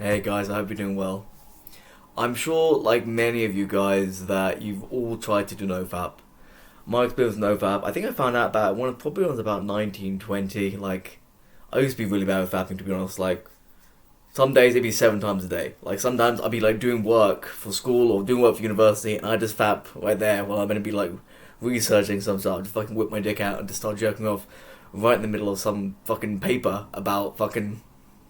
Hey guys, I hope you're doing well. I'm sure, like many of you guys, that you've all tried to do NoFap. My experience with NoFap, I think I found out about probably when I was about 19, 20. Like, I used to be really bad with fapping, to be honest. Like, some days it'd be 7 times a day. Like, sometimes I'd be like doing work for school or doing work for university, and I just fap right there while I'm gonna be like researching some stuff. Just fucking whip my dick out and just start jerking off right in the middle of some fucking paper about fucking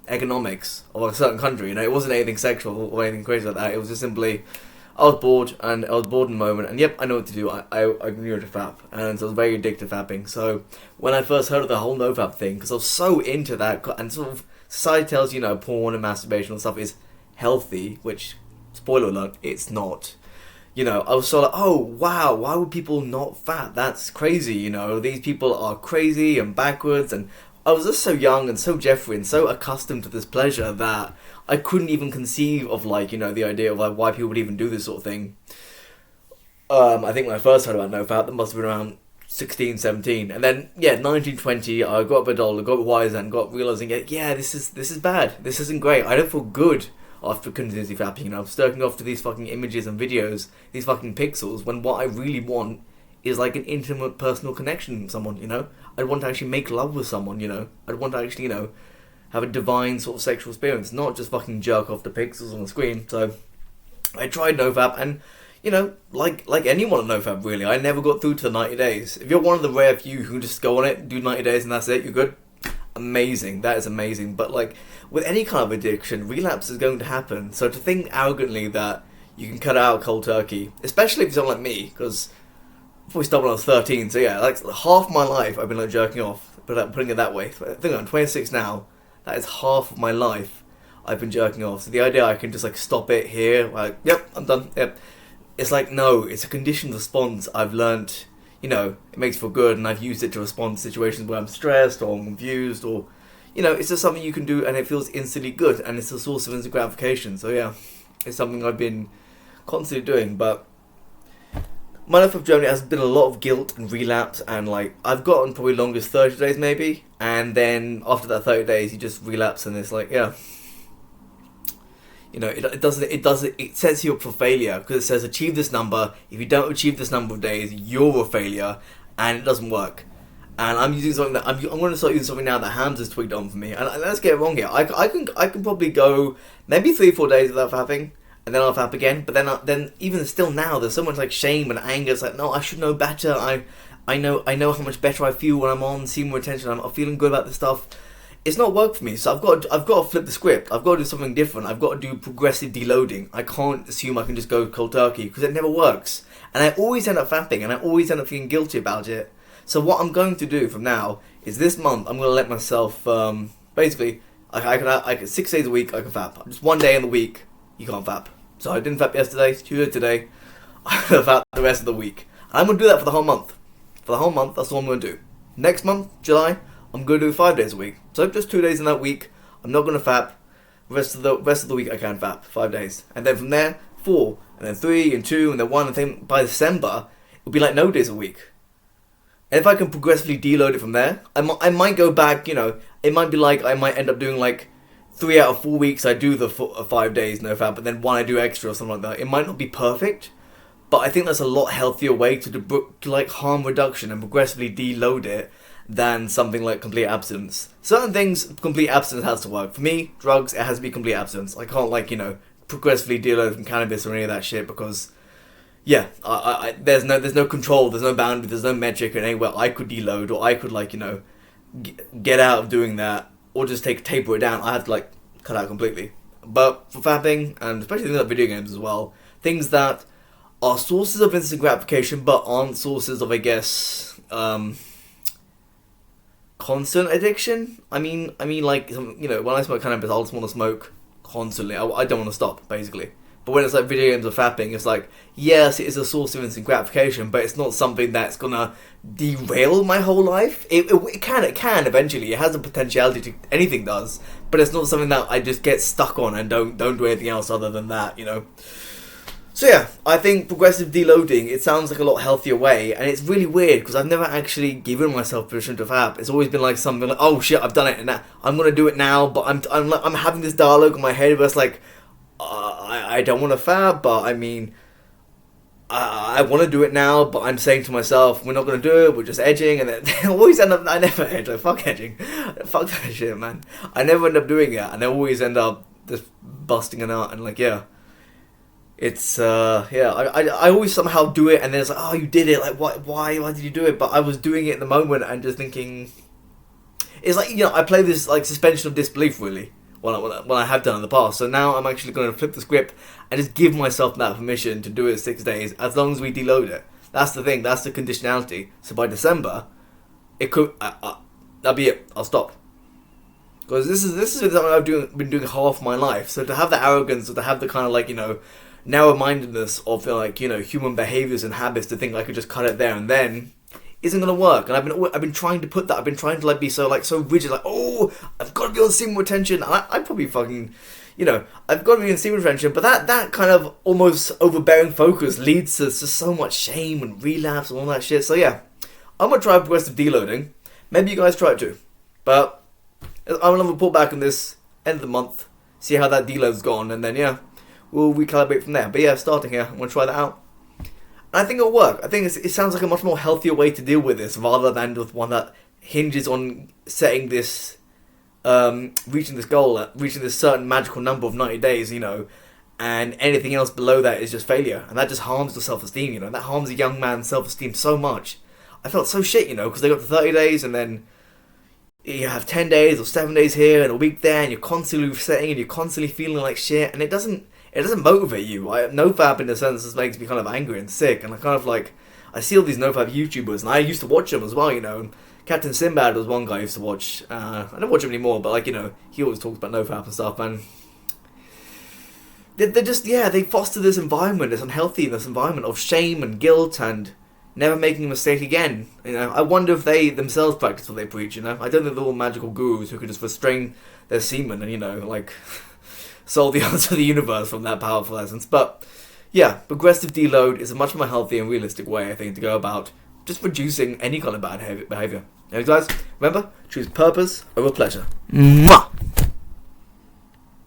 economics of a certain country. You know, it wasn't anything sexual or anything crazy like that. It was just simply I was bored in the moment, and yep, I know what to do. I knew how to fap, and so I was very addicted to fapping. So when I first heard of the whole NoFap thing, because I was so into that, and sort of society tells porn and masturbation and stuff is healthy, which spoiler alert, it's not. I was sort of like, oh wow, why would people not fap? That's crazy. These people are crazy and backwards, and I was just so young and so Jeffrey and so accustomed to this pleasure that I couldn't even conceive of the idea of like why people would even do this sort of thing. I think when I first heard about NoFap, that must have been around 16, 17, and then 19, 20, I got a bit older, got wiser, and got realizing this is bad. This isn't great. I don't feel good after continuously fapping. I'm stirking off to these fucking images and videos, these fucking pixels, when what I really want is like an intimate personal connection with someone. I'd want to actually make love with someone. I'd want to actually have a divine sort of sexual experience, not just fucking jerk off the pixels on the screen. So I tried NoFap, and like anyone on NoFap really, I never got through to the 90 days. If you're one of the rare few who just go on it, do 90 days and that's it, you're good. Amazing, that is amazing. But like with any kind of addiction, relapse is going to happen. So to think arrogantly that you can cut out cold turkey, especially if you're someone like me, because before we stopped when I was 13, so like half my life I've been like jerking off, but putting it that way. I think I'm 26 now. That is half of my life I've been jerking off. So the idea I can just like stop it here, like, yep, I'm done, yep. It's like, no, it's a conditioned response I've learnt, it makes for good, and I've used it to respond to situations where I'm stressed or I'm confused, or, it's just something you can do and it feels instantly good, and it's a source of instant gratification. So yeah, it's something I've been constantly doing. But my life of Germany has been a lot of guilt and relapse, and like I've gotten probably longest 30 days maybe, and then after that 30 days you just relapse, and it's like it sets you up for failure, because it says achieve this number. If you don't achieve this number of days, you're a failure, and it doesn't work. And I'm using something that I'm going to start using something now that Hams has tweaked on for me. And let's get it wrong here. I can probably go maybe 3-4 days without fapping, and then I'll fap again. But then even still now, there's so much like shame and anger. It's like, no, I should know better. I know how much better I feel when I'm on, seeing more attention. I'm feeling good about this stuff. It's not worked for me, so I've got to flip the script. I've got to do something different. I've got to do progressive deloading. I can't assume I can just go cold turkey, because it never works. And I always end up fapping, and I always end up feeling guilty about it. So what I'm going to do from now is this month I'm going to let myself basically I can 6 days a week I can fap. Just one day in the week you can't fap. So I didn't fap yesterday, Tuesday today. I'm going to fap the rest of the week. And I'm going to do that for the whole month. For the whole month, that's all I'm going to do. Next month, July, I'm going to do 5 days a week. So just 2 days in that week, I'm not going to fap. Rest of the week I can fap, 5 days. And then from there, 4, and then 3, and 2, and then 1, and then by December, it'll be like no days a week. And if I can progressively deload it from there, I might go back, it might be like I might end up doing like 3 out of 4 weeks I do the 5 days NoFap, but then 1 I do extra or something like that. It might not be perfect, but I think that's a lot healthier way to like harm reduction and progressively deload it than something like complete abstinence. Certain things, complete abstinence has to work. For me, drugs, it has to be complete abstinence. I can't progressively deload from cannabis or any of that shit, because there's no control, there's no boundary, there's no metric or anywhere I could deload, or I could get out of doing that, or just taper it down. I have to cut out completely. But for fapping, and especially things like video games as well, things that are sources of instant gratification but aren't sources of, I guess, constant addiction. I mean, when I smoke cannabis, I'll just want to smoke constantly. I don't want to stop, basically. But when it's like video games or fapping, it's like, yes, it is a source of instant gratification, but it's not something that's gonna derail my whole life. It can eventually. It has the potentiality to, anything does, but it's not something that I just get stuck on and don't do anything else other than that, So yeah, I think progressive deloading, it sounds like a lot healthier way, and it's really weird because I've never actually given myself permission to fap. It's always been like something like, oh shit, I've done it, and now I'm gonna do it now. But I'm having this dialogue in my head where it's like, I don't want to fap, but I mean, I want to do it now. But I'm saying to myself, we're not gonna do it. We're just edging, and then I always end up. I never edge. Like fuck edging, fuck that shit, man. I never end up doing it, and I always end up just busting it out, and like yeah. It's I always somehow do it and then it's like, oh, you did it, like why did you do it? But I was doing it in the moment and just thinking, it's like, you know, I play this like suspension of disbelief really when I have done in the past. So now I'm actually going to flip the script and just give myself that permission to do it 6 days as long as we deload it. That's the thing, that's the conditionality. So by December, it could that'll be it. I'll stop. Because this is something I've been doing half my life. So to have the arrogance or to have the kind of like, you know, narrow-mindedness of like, you know, human behaviors and habits to think I could just cut it there and then isn't gonna work. And I've been trying to put that. I've been trying to like be so rigid. Like, oh, I've got to be on semen retention. And I probably fucking, you know, I've got to be on semen retention. But that kind of almost overbearing focus leads to so much shame and relapse and all that shit. So yeah, I'm gonna try progressive deloading. Maybe you guys try it too. But I'm gonna report back on this end of the month, see how that deload's gone, and then yeah, we'll recalibrate from there. But yeah, starting here, I'm going to try that out. And I think it'll work. I think it sounds like a much more healthier way to deal with this, rather than with one that hinges on setting this, reaching this goal, reaching this certain magical number of 90 days, you know, and anything else below that is just failure. And that just harms the self-esteem, you know, that harms a young man's self-esteem so much. I felt so shit, you know, because they got to 30 days and then you have 10 days or 7 days here and a week there, and you're constantly resetting and you're constantly feeling like shit, and it doesn't motivate you. NoFap in a sense just makes me kind of angry and sick, and I kind of like, I see all these NoFap YouTubers, and I used to watch them as well, you know. Captain Sinbad was one guy I used to watch. I don't watch him anymore, but like, you know, he always talks about NoFap and stuff, and they're just, yeah, they foster this environment, this unhealthiness environment of shame and guilt and never making a mistake again. You know, I wonder if they themselves practice what they preach, you know. I don't think they're all magical gurus who could just restrain their semen and, you know, like solve the answer to the universe from that powerful essence. But yeah, progressive deload is a much more healthy and realistic way, I think, to go about just reducing any kind of bad behavior. Anyway, guys, remember, choose purpose over pleasure. Mwah!